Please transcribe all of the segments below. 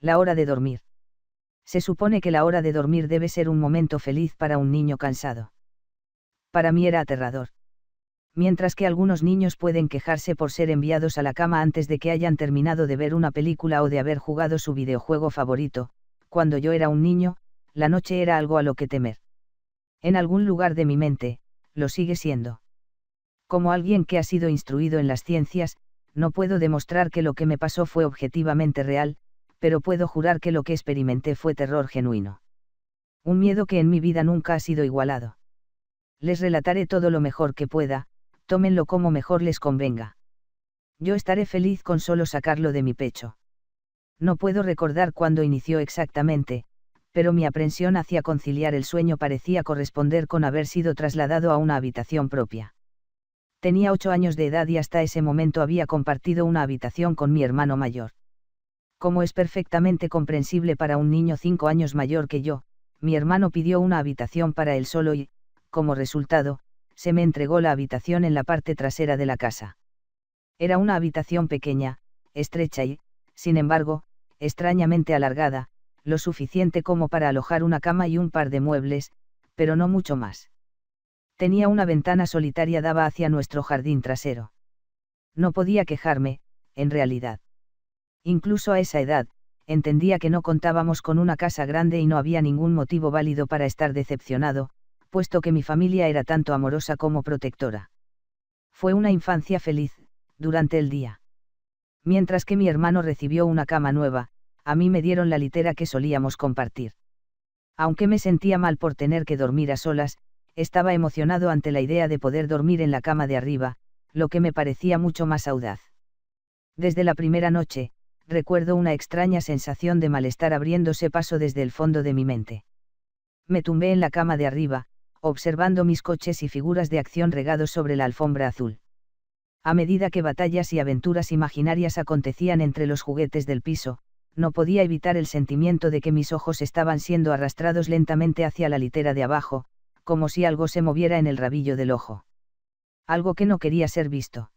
La hora de dormir. Se supone que la hora de dormir debe ser un momento feliz para un niño cansado. Para mí era aterrador. Mientras que algunos niños pueden quejarse por ser enviados a la cama antes de que hayan terminado de ver una película o de haber jugado su videojuego favorito, cuando yo era un niño, la noche era algo a lo que temer. En algún lugar de mi mente, lo sigue siendo. Como alguien que ha sido instruido en las ciencias, no puedo demostrar que lo que me pasó fue objetivamente real, pero puedo jurar que lo que experimenté fue terror genuino. Un miedo que en mi vida nunca ha sido igualado. Les relataré todo lo mejor que pueda, tómenlo como mejor les convenga. Yo estaré feliz con solo sacarlo de mi pecho. No puedo recordar cuándo inició exactamente, pero mi aprensión hacia conciliar el sueño parecía corresponder con haber sido trasladado a una habitación propia. Tenía 8 años de edad y hasta ese momento había compartido una habitación con mi hermano mayor. Como es perfectamente comprensible para un niño 5 años mayor que yo, mi hermano pidió una habitación para él solo y, como resultado, se me entregó la habitación en la parte trasera de la casa. Era una habitación pequeña, estrecha y, sin embargo, extrañamente alargada, lo suficiente como para alojar una cama y un par de muebles, pero no mucho más. Tenía una ventana solitaria daba hacia nuestro jardín trasero. No podía quejarme, en realidad. Incluso a esa edad, entendía que no contábamos con una casa grande y no había ningún motivo válido para estar decepcionado, puesto que mi familia era tanto amorosa como protectora. Fue una infancia feliz, durante el día. Mientras que mi hermano recibió una cama nueva, a mí me dieron la litera que solíamos compartir. Aunque me sentía mal por tener que dormir a solas, estaba emocionado ante la idea de poder dormir en la cama de arriba, lo que me parecía mucho más audaz. Desde la primera noche, recuerdo una extraña sensación de malestar abriéndose paso desde el fondo de mi mente. Me tumbé en la cama de arriba, observando mis coches y figuras de acción regados sobre la alfombra azul. A medida que batallas y aventuras imaginarias acontecían entre los juguetes del piso, no podía evitar el sentimiento de que mis ojos estaban siendo arrastrados lentamente hacia la litera de abajo, como si algo se moviera en el rabillo del ojo. Algo que no quería ser visto.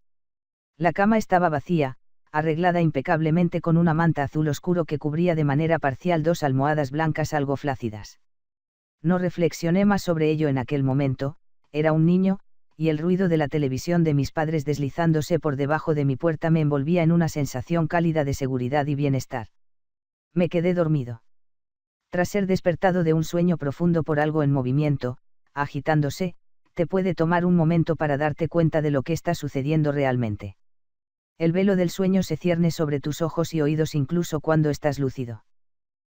La cama estaba vacía, arreglada impecablemente con una manta azul oscuro que cubría de manera parcial 2 almohadas blancas algo flácidas. No reflexioné más sobre ello en aquel momento, era un niño, y el ruido de la televisión de mis padres deslizándose por debajo de mi puerta me envolvía en una sensación cálida de seguridad y bienestar. Me quedé dormido. Tras ser despertado de un sueño profundo por algo en movimiento, agitándose, te puede tomar un momento para darte cuenta de lo que está sucediendo realmente. El velo del sueño se cierne sobre tus ojos y oídos incluso cuando estás lúcido.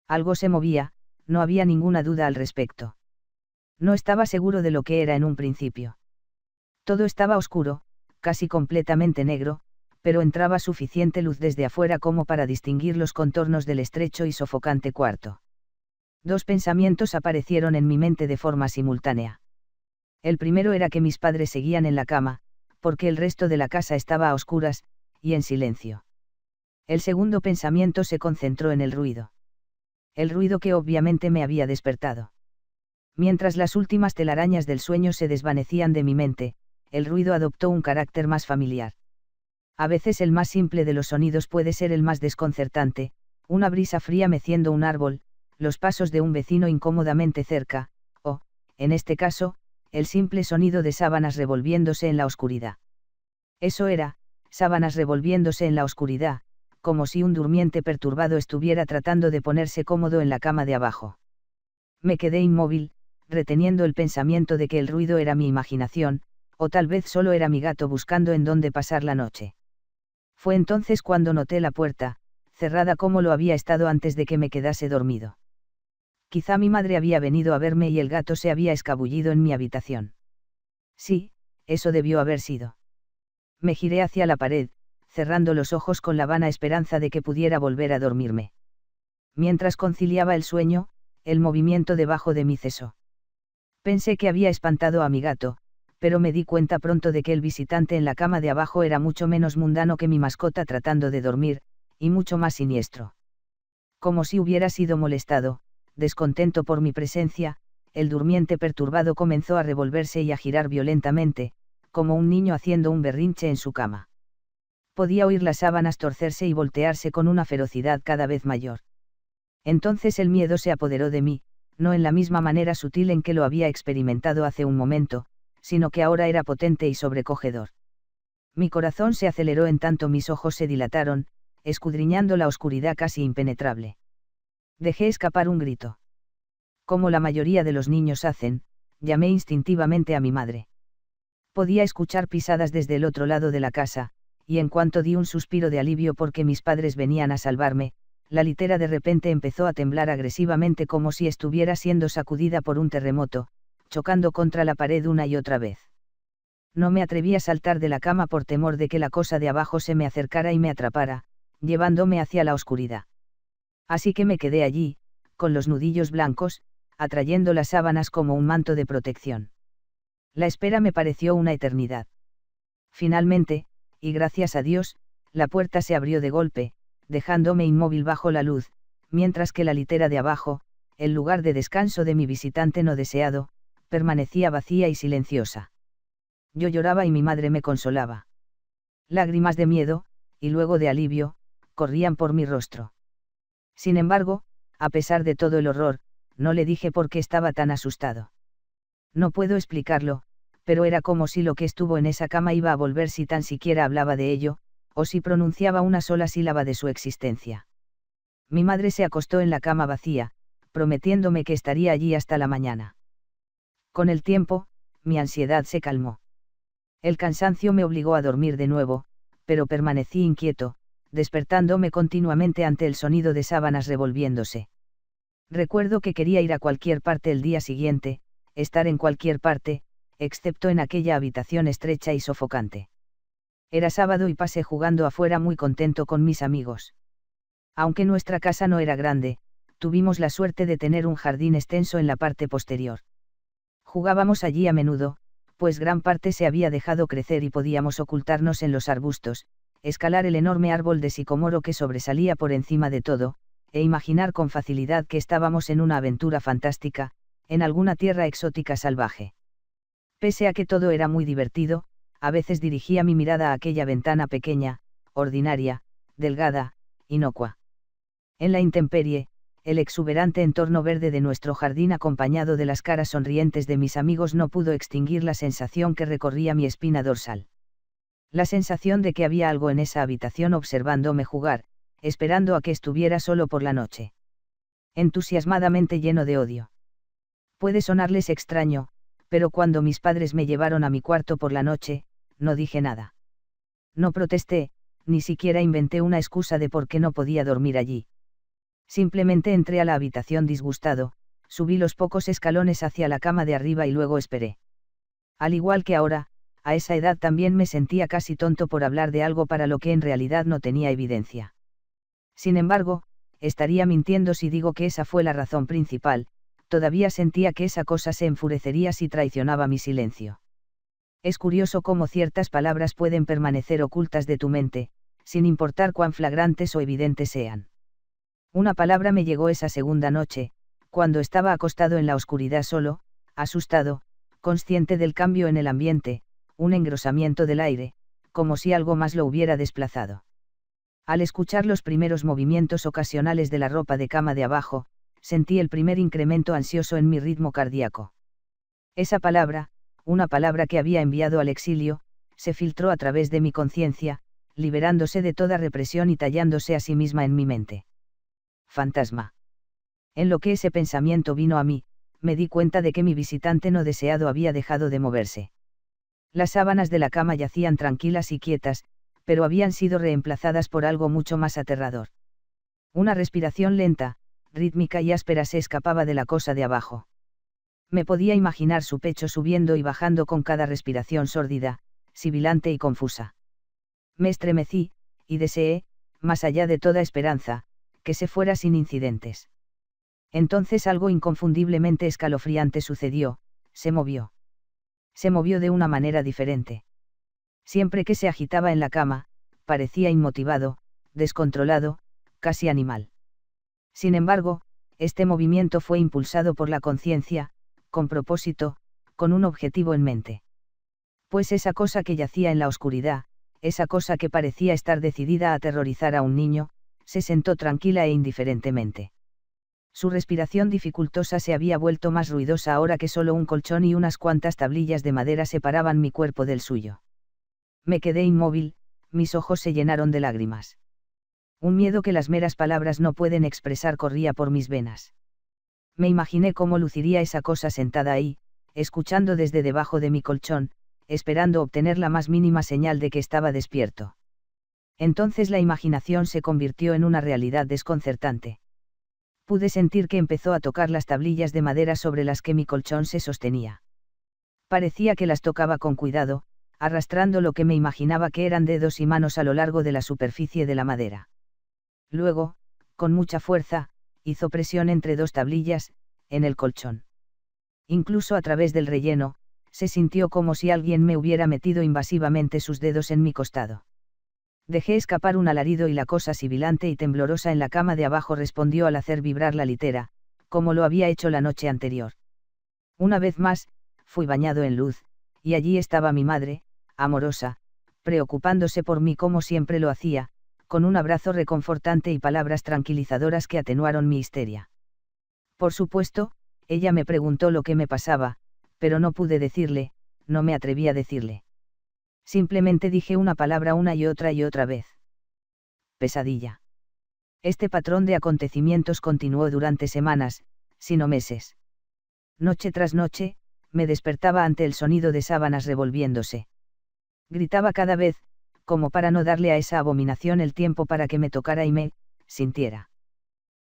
Algo se movía, no había ninguna duda al respecto. No estaba seguro de lo que era en un principio. Todo estaba oscuro, casi completamente negro, pero entraba suficiente luz desde afuera como para distinguir los contornos del estrecho y sofocante cuarto. 2 pensamientos aparecieron en mi mente de forma simultánea. El primero era que mis padres seguían en la cama, porque el resto de la casa estaba a oscuras, y en silencio. El segundo pensamiento se concentró en el ruido. El ruido que obviamente me había despertado. Mientras las últimas telarañas del sueño se desvanecían de mi mente, el ruido adoptó un carácter más familiar. A veces el más simple de los sonidos puede ser el más desconcertante, una brisa fría meciendo un árbol, los pasos de un vecino incómodamente cerca, o, en este caso, el simple sonido de sábanas revolviéndose en la oscuridad. Eso era, sábanas revolviéndose en la oscuridad, como si un durmiente perturbado estuviera tratando de ponerse cómodo en la cama de abajo. Me quedé inmóvil, reteniendo el pensamiento de que el ruido era mi imaginación, o tal vez solo era mi gato buscando en dónde pasar la noche. Fue entonces cuando noté la puerta, cerrada como lo había estado antes de que me quedase dormido. Quizá mi madre había venido a verme y el gato se había escabullido en mi habitación. Sí, eso debió haber sido. Me giré hacia la pared, cerrando los ojos con la vana esperanza de que pudiera volver a dormirme. Mientras conciliaba el sueño, el movimiento debajo de mí cesó. Pensé que había espantado a mi gato, pero me di cuenta pronto de que el visitante en la cama de abajo era mucho menos mundano que mi mascota tratando de dormir, y mucho más siniestro. Como si hubiera sido molestado, descontento por mi presencia, el durmiente perturbado comenzó a revolverse y a girar violentamente, como un niño haciendo un berrinche en su cama. Podía oír las sábanas torcerse y voltearse con una ferocidad cada vez mayor. Entonces el miedo se apoderó de mí, no en la misma manera sutil en que lo había experimentado hace un momento, sino que ahora era potente y sobrecogedor. Mi corazón se aceleró en tanto mis ojos se dilataron, escudriñando la oscuridad casi impenetrable. Dejé escapar un grito. Como la mayoría de los niños hacen, llamé instintivamente a mi madre. Podía escuchar pisadas desde el otro lado de la casa, y en cuanto di un suspiro de alivio porque mis padres venían a salvarme, la litera de repente empezó a temblar agresivamente como si estuviera siendo sacudida por un terremoto, chocando contra la pared una y otra vez. No me atreví a saltar de la cama por temor de que la cosa de abajo se me acercara y me atrapara, llevándome hacia la oscuridad. Así que me quedé allí, con los nudillos blancos, atrayendo las sábanas como un manto de protección. La espera me pareció una eternidad. Finalmente, y gracias a Dios, la puerta se abrió de golpe, dejándome inmóvil bajo la luz, mientras que la litera de abajo, el lugar de descanso de mi visitante no deseado, permanecía vacía y silenciosa. Yo lloraba y mi madre me consolaba. Lágrimas de miedo, y luego de alivio, corrían por mi rostro. Sin embargo, a pesar de todo el horror, no le dije por qué estaba tan asustado. No puedo explicarlo, pero era como si lo que estuvo en esa cama iba a volver si tan siquiera hablaba de ello, o si pronunciaba una sola sílaba de su existencia. Mi madre se acostó en la cama vacía, prometiéndome que estaría allí hasta la mañana. Con el tiempo, mi ansiedad se calmó. El cansancio me obligó a dormir de nuevo, pero permanecí inquieto, despertándome continuamente ante el sonido de sábanas revolviéndose. Recuerdo que quería ir a cualquier parte el día siguiente, estar en cualquier parte, excepto en aquella habitación estrecha y sofocante. Era sábado y pasé jugando afuera muy contento con mis amigos. Aunque nuestra casa no era grande, tuvimos la suerte de tener un jardín extenso en la parte posterior. Jugábamos allí a menudo, pues gran parte se había dejado crecer y podíamos ocultarnos en los arbustos, escalar el enorme árbol de sicomoro que sobresalía por encima de todo, e imaginar con facilidad que estábamos en una aventura fantástica, en alguna tierra exótica salvaje. Pese a que todo era muy divertido, a veces dirigía mi mirada a aquella ventana pequeña, ordinaria, delgada, inocua. En la intemperie, el exuberante entorno verde de nuestro jardín acompañado de las caras sonrientes de mis amigos no pudo extinguir la sensación que recorría mi espina dorsal. La sensación de que había algo en esa habitación observándome jugar, esperando a que estuviera solo por la noche. Entusiasmadamente lleno de odio. Puede sonarles extraño, pero cuando mis padres me llevaron a mi cuarto por la noche, no dije nada. No protesté, ni siquiera inventé una excusa de por qué no podía dormir allí. Simplemente entré a la habitación disgustado, subí los pocos escalones hacia la cama de arriba y luego esperé. Al igual que ahora, a esa edad también me sentía casi tonto por hablar de algo para lo que en realidad no tenía evidencia. Sin embargo, estaría mintiendo si digo que esa fue la razón principal, todavía sentía que esa cosa se enfurecería si traicionaba mi silencio. Es curioso cómo ciertas palabras pueden permanecer ocultas de tu mente, sin importar cuán flagrantes o evidentes sean. Una palabra me llegó esa segunda noche, cuando estaba acostado en la oscuridad solo, asustado, consciente del cambio en el ambiente, un engrosamiento del aire, como si algo más lo hubiera desplazado. Al escuchar los primeros movimientos ocasionales de la ropa de cama de abajo, sentí el primer incremento ansioso en mi ritmo cardíaco. Esa palabra, una palabra que había enviado al exilio, se filtró a través de mi conciencia, liberándose de toda represión y tallándose a sí misma en mi mente. Fantasma. En lo que ese pensamiento vino a mí, me di cuenta de que mi visitante no deseado había dejado de moverse. Las sábanas de la cama yacían tranquilas y quietas, pero habían sido reemplazadas por algo mucho más aterrador. Una respiración lenta, rítmica y áspera se escapaba de la cosa de abajo. Me podía imaginar su pecho subiendo y bajando con cada respiración sórdida, sibilante y confusa. Me estremecí, y deseé, más allá de toda esperanza, que se fuera sin incidentes. Entonces algo inconfundiblemente escalofriante sucedió, se movió. Se movió de una manera diferente. Siempre que se agitaba en la cama, parecía inmotivado, descontrolado, casi animal. Sin embargo, este movimiento fue impulsado por la conciencia, con propósito, con un objetivo en mente. Pues esa cosa que yacía en la oscuridad, esa cosa que parecía estar decidida a aterrorizar a un niño, se sentó tranquila e indiferentemente. Su respiración dificultosa se había vuelto más ruidosa ahora que solo un colchón y unas cuantas tablillas de madera separaban mi cuerpo del suyo. Me quedé inmóvil, mis ojos se llenaron de lágrimas. Un miedo que las meras palabras no pueden expresar corría por mis venas. Me imaginé cómo luciría esa cosa sentada ahí, escuchando desde debajo de mi colchón, esperando obtener la más mínima señal de que estaba despierto. Entonces la imaginación se convirtió en una realidad desconcertante. Pude sentir que empezó a tocar las tablillas de madera sobre las que mi colchón se sostenía. Parecía que las tocaba con cuidado, arrastrando lo que me imaginaba que eran dedos y manos a lo largo de la superficie de la madera. Luego, con mucha fuerza, hizo presión entre dos tablillas, en el colchón. Incluso a través del relleno, se sintió como si alguien me hubiera metido invasivamente sus dedos en mi costado. Dejé escapar un alarido y la cosa sibilante y temblorosa en la cama de abajo respondió al hacer vibrar la litera, como lo había hecho la noche anterior. Una vez más, fui bañado en luz, y allí estaba mi madre, amorosa, preocupándose por mí como siempre lo hacía, con un abrazo reconfortante y palabras tranquilizadoras que atenuaron mi histeria. Por supuesto, ella me preguntó lo que me pasaba, pero no pude decirle, no me atreví a decirle. Simplemente dije una palabra una y otra vez. Pesadilla. Este patrón de acontecimientos continuó durante semanas, si no meses. Noche tras noche, me despertaba ante el sonido de sábanas revolviéndose. Gritaba cada vez, como para no darle a esa abominación el tiempo para que me tocara y me sintiera.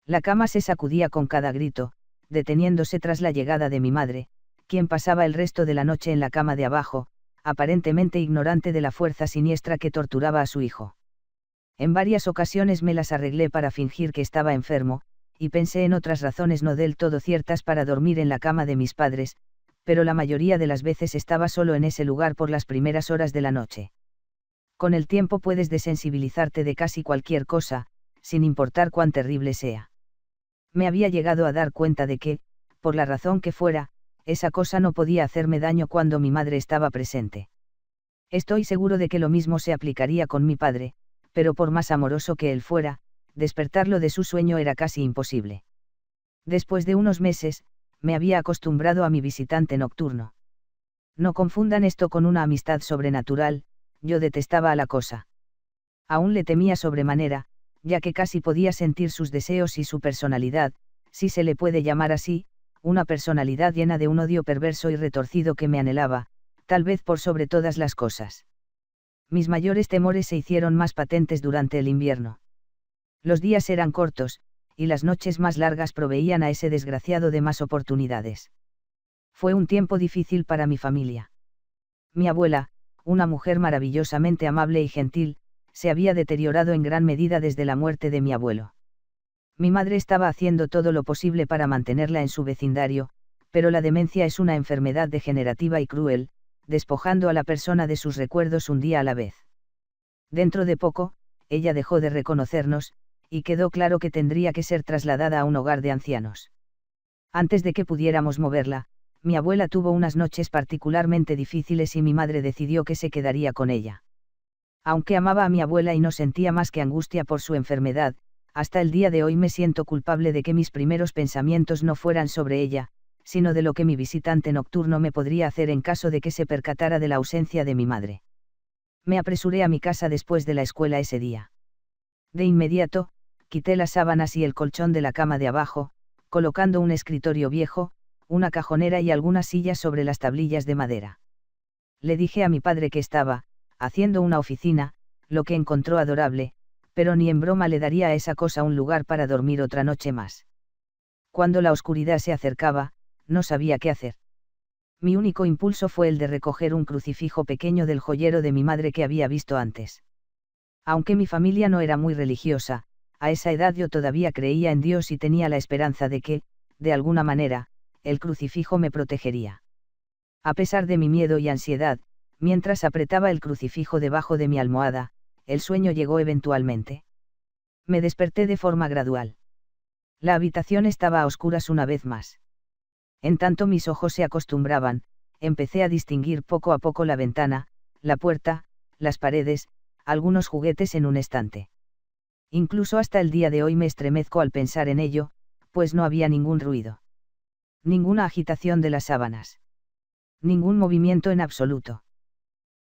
La cama se sacudía con cada grito, deteniéndose tras la llegada de mi madre, quien pasaba el resto de la noche en la cama de abajo, aparentemente ignorante de la fuerza siniestra que torturaba a su hijo. En varias ocasiones me las arreglé para fingir que estaba enfermo, y pensé en otras razones no del todo ciertas para dormir en la cama de mis padres, pero la mayoría de las veces estaba solo en ese lugar por las primeras horas de la noche. Con el tiempo puedes desensibilizarte de casi cualquier cosa, sin importar cuán terrible sea. Me había llegado a dar cuenta de que, por la razón que fuera, esa cosa no podía hacerme daño cuando mi madre estaba presente. Estoy seguro de que lo mismo se aplicaría con mi padre, pero por más amoroso que él fuera, despertarlo de su sueño era casi imposible. Después de unos meses, me había acostumbrado a mi visitante nocturno. No confundan esto con una amistad sobrenatural, yo detestaba a la cosa. Aún le temía sobremanera, ya que casi podía sentir sus deseos y su personalidad, si se le puede llamar así, una personalidad llena de un odio perverso y retorcido que me anhelaba, tal vez por sobre todas las cosas. Mis mayores temores se hicieron más patentes durante el invierno. Los días eran cortos, y las noches más largas proveían a ese desgraciado de más oportunidades. Fue un tiempo difícil para mi familia. Mi abuela, una mujer maravillosamente amable y gentil, se había deteriorado en gran medida desde la muerte de mi abuelo. Mi madre estaba haciendo todo lo posible para mantenerla en su vecindario, pero la demencia es una enfermedad degenerativa y cruel, despojando a la persona de sus recuerdos un día a la vez. Dentro de poco, ella dejó de reconocernos, y quedó claro que tendría que ser trasladada a un hogar de ancianos. Antes de que pudiéramos moverla, mi abuela tuvo unas noches particularmente difíciles y mi madre decidió que se quedaría con ella. Aunque amaba a mi abuela y no sentía más que angustia por su enfermedad, hasta el día de hoy me siento culpable de que mis primeros pensamientos no fueran sobre ella, sino de lo que mi visitante nocturno me podría hacer en caso de que se percatara de la ausencia de mi madre. Me apresuré a mi casa después de la escuela ese día. De inmediato, quité las sábanas y el colchón de la cama de abajo, colocando un escritorio viejo, una cajonera y algunas sillas sobre las tablillas de madera. Le dije a mi padre que estaba haciendo una oficina, lo que encontró adorable, pero ni en broma le daría a esa cosa un lugar para dormir otra noche más. Cuando la oscuridad se acercaba, no sabía qué hacer. Mi único impulso fue el de recoger un crucifijo pequeño del joyero de mi madre que había visto antes. Aunque mi familia no era muy religiosa, a esa edad yo todavía creía en Dios y tenía la esperanza de que, de alguna manera, el crucifijo me protegería. A pesar de mi miedo y ansiedad, mientras apretaba el crucifijo debajo de mi almohada, el sueño llegó eventualmente. Me desperté de forma gradual. La habitación estaba a oscuras una vez más. En tanto mis ojos se acostumbraban, empecé a distinguir poco a poco la ventana, la puerta, las paredes, algunos juguetes en un estante. Incluso hasta el día de hoy me estremezco al pensar en ello, Pues no había ningún ruido. Ninguna agitación de las sábanas. Ningún movimiento en absoluto.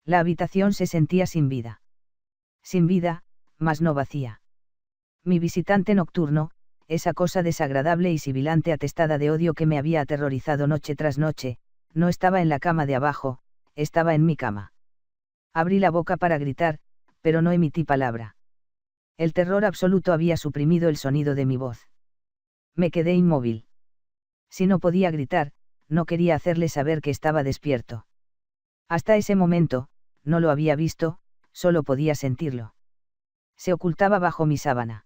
La habitación se sentía sin vida. Sin vida, mas no vacía. Mi visitante nocturno, esa cosa desagradable y sibilante atestada de odio que me había aterrorizado noche tras noche, no estaba en la cama de abajo, estaba en mi cama. Abrí la boca para gritar, pero no emití palabra. El terror absoluto había suprimido el sonido de mi voz. Me quedé inmóvil. Si no podía gritar, no quería hacerle saber que estaba despierto. Hasta ese momento, no lo había visto, solo podía sentirlo. Se ocultaba bajo mi sábana.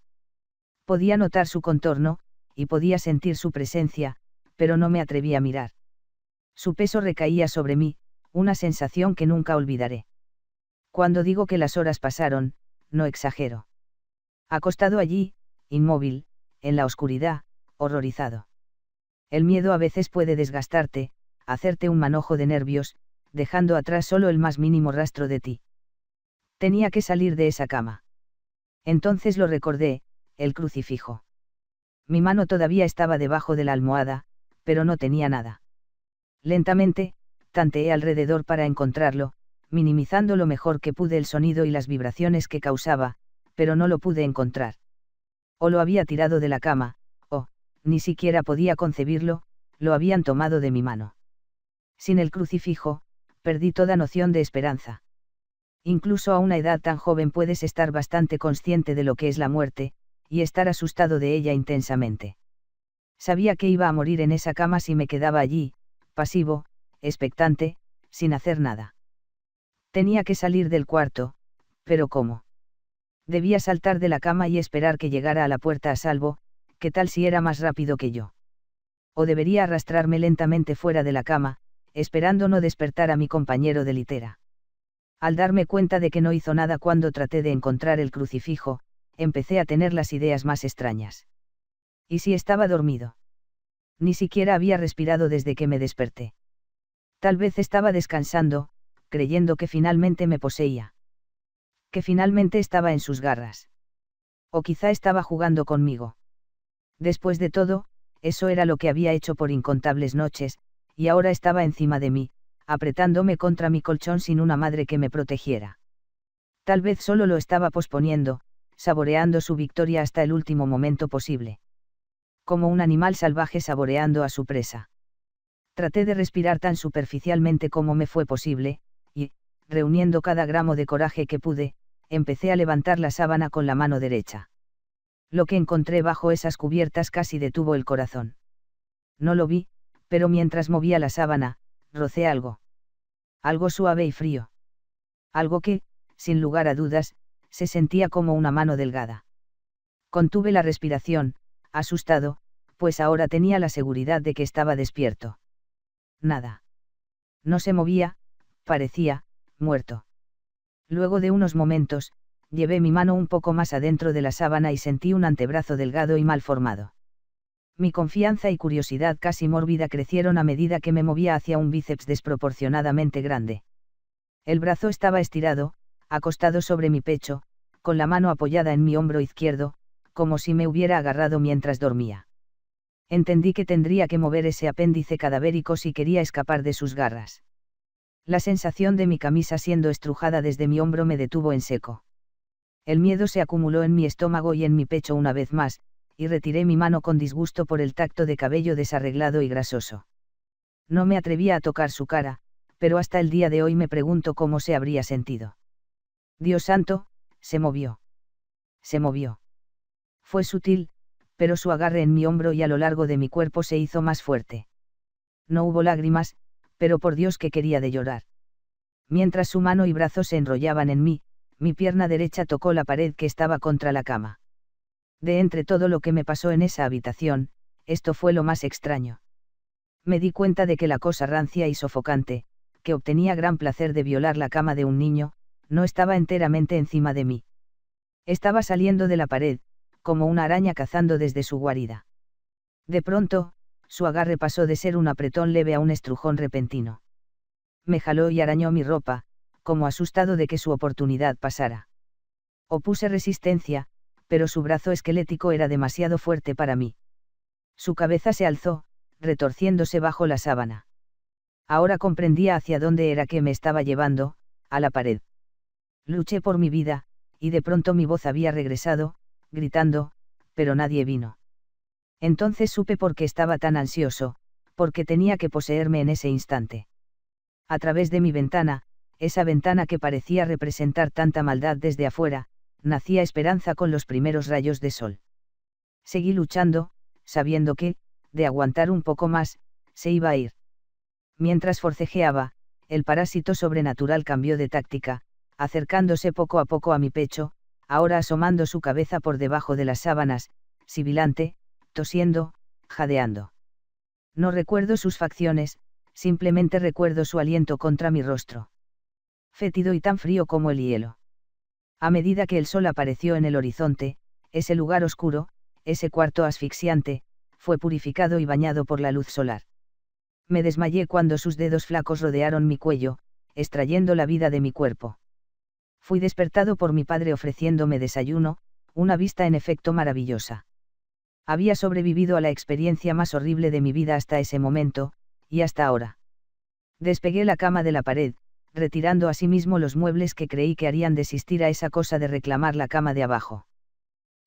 Podía notar su contorno, y podía sentir su presencia, pero no me atreví a mirar. Su peso recaía sobre mí, una sensación que nunca olvidaré. Cuando digo que las horas pasaron, no exagero. Acostado allí, inmóvil, en la oscuridad, horrorizado. El miedo a veces puede desgastarte, hacerte un manojo de nervios, dejando atrás solo el más mínimo rastro de ti. Tenía que salir de esa cama. Entonces lo recordé, el crucifijo. Mi mano todavía estaba debajo de la almohada, pero no tenía nada. Lentamente, tanteé alrededor para encontrarlo, minimizando lo mejor que pude el sonido y las vibraciones que causaba, pero no lo pude encontrar. O lo había tirado de la cama, o, ni siquiera podía concebirlo, lo habían tomado de mi mano. Sin el crucifijo, perdí toda noción de esperanza. Incluso a una edad tan joven puedes estar bastante consciente de lo que es la muerte, y estar asustado de ella intensamente. Sabía que iba a morir en esa cama si me quedaba allí, pasivo, expectante, sin hacer nada. Tenía que salir del cuarto, pero ¿cómo? Debía saltar de la cama y esperar que llegara a la puerta a salvo, ¿qué tal si era más rápido que yo? O debería arrastrarme lentamente fuera de la cama, esperando no despertar a mi compañero de litera. Al darme cuenta de que no hizo nada cuando traté de encontrar el crucifijo, empecé a tener las ideas más extrañas. ¿Y si estaba dormido? Ni siquiera había respirado desde que me desperté. Tal vez estaba descansando, creyendo que finalmente me poseía. Que finalmente estaba en sus garras. O quizá estaba jugando conmigo. Después de todo, eso era lo que había hecho por incontables noches, y ahora estaba encima de mí, apretándome contra mi colchón sin una madre que me protegiera. Tal vez solo lo estaba posponiendo, saboreando su victoria hasta el último momento posible. Como un animal salvaje saboreando a su presa. Traté de respirar tan superficialmente como me fue posible, y, reuniendo cada gramo de coraje que pude, empecé a levantar la sábana con la mano derecha. Lo que encontré bajo esas cubiertas casi detuvo el corazón. No lo vi, pero mientras movía la sábana, rocé algo. Algo suave y frío. Algo que, sin lugar a dudas, se sentía como una mano delgada. Contuve la respiración, asustado, pues ahora tenía la seguridad de que estaba despierto. Nada. No se movía, parecía, muerto. Luego de unos momentos, llevé mi mano un poco más adentro de la sábana y sentí un antebrazo delgado y mal formado. Mi confianza y curiosidad casi mórbida crecieron a medida que me movía hacia un bíceps desproporcionadamente grande. El brazo estaba estirado, acostado sobre mi pecho, con la mano apoyada en mi hombro izquierdo, como si me hubiera agarrado mientras dormía. Entendí que tendría que mover ese apéndice cadavérico si quería escapar de sus garras. La sensación de mi camisa siendo estrujada desde mi hombro me detuvo en seco. El miedo se acumuló en mi estómago y en mi pecho una vez más, y retiré mi mano con disgusto por el tacto de cabello desarreglado y grasoso. No me atrevía a tocar su cara, pero hasta el día de hoy me pregunto cómo se habría sentido. Dios santo, se movió. Se movió. Fue sutil, pero su agarre en mi hombro y a lo largo de mi cuerpo se hizo más fuerte. No hubo lágrimas, pero por Dios que quería de llorar. Mientras su mano y brazo se enrollaban en mí, mi pierna derecha tocó la pared que estaba contra la cama. De entre todo lo que me pasó en esa habitación, esto fue lo más extraño. Me di cuenta de que la cosa rancia y sofocante, que obtenía gran placer de violar la cama de un niño, no estaba enteramente encima de mí. Estaba saliendo de la pared, como una araña cazando desde su guarida. De pronto, su agarre pasó de ser un apretón leve a un estrujón repentino. Me jaló y arañó mi ropa, como asustado de que su oportunidad pasara. Opuse resistencia, pero su brazo esquelético era demasiado fuerte para mí. Su cabeza se alzó, retorciéndose bajo la sábana. Ahora comprendía hacia dónde era que me estaba llevando, a la pared. Luché por mi vida, y de pronto mi voz había regresado, gritando, pero nadie vino. Entonces supe por qué estaba tan ansioso, porque tenía que poseerme en ese instante. A través de mi ventana, esa ventana que parecía representar tanta maldad desde afuera, nacía esperanza con los primeros rayos de sol. Seguí luchando, sabiendo que, de aguantar un poco más, se iba a ir. Mientras forcejeaba, el parásito sobrenatural cambió de táctica, acercándose poco a poco a mi pecho, ahora asomando su cabeza por debajo de las sábanas, sibilante, tosiendo, jadeando. No recuerdo sus facciones, simplemente recuerdo su aliento contra mi rostro. Fétido y tan frío como el hielo. A medida que el sol apareció en el horizonte, ese lugar oscuro, ese cuarto asfixiante, fue purificado y bañado por la luz solar. Me desmayé cuando sus dedos flacos rodearon mi cuello, extrayendo la vida de mi cuerpo. Fui despertado por mi padre ofreciéndome desayuno, una vista en efecto maravillosa. Había sobrevivido a la experiencia más horrible de mi vida hasta ese momento, y hasta ahora. Despegué la cama de la pared, retirando asimismo los muebles que creí que harían desistir a esa cosa de reclamar la cama de abajo.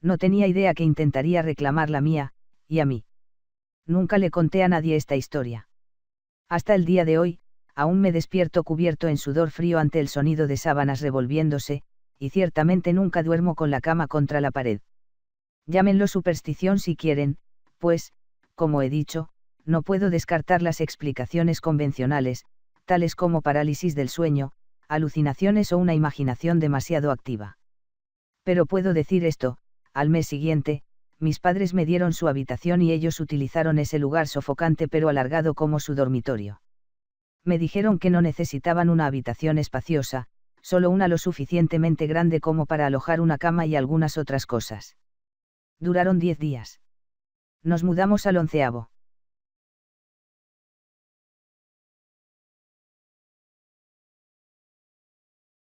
No tenía idea que intentaría reclamar la mía, y a mí. Nunca le conté a nadie esta historia. Hasta el día de hoy, aún me despierto cubierto en sudor frío ante el sonido de sábanas revolviéndose, y ciertamente nunca duermo con la cama contra la pared. Llámenlo superstición si quieren, pues, como he dicho, no puedo descartar las explicaciones convencionales, tales como parálisis del sueño, alucinaciones o una imaginación demasiado activa. Pero puedo decir esto: al mes siguiente, mis padres me dieron su habitación y ellos utilizaron ese lugar sofocante pero alargado como su dormitorio. Me dijeron que no necesitaban una habitación espaciosa, solo una lo suficientemente grande como para alojar una cama y algunas otras cosas. Duraron 10 días. Nos mudamos al 11º.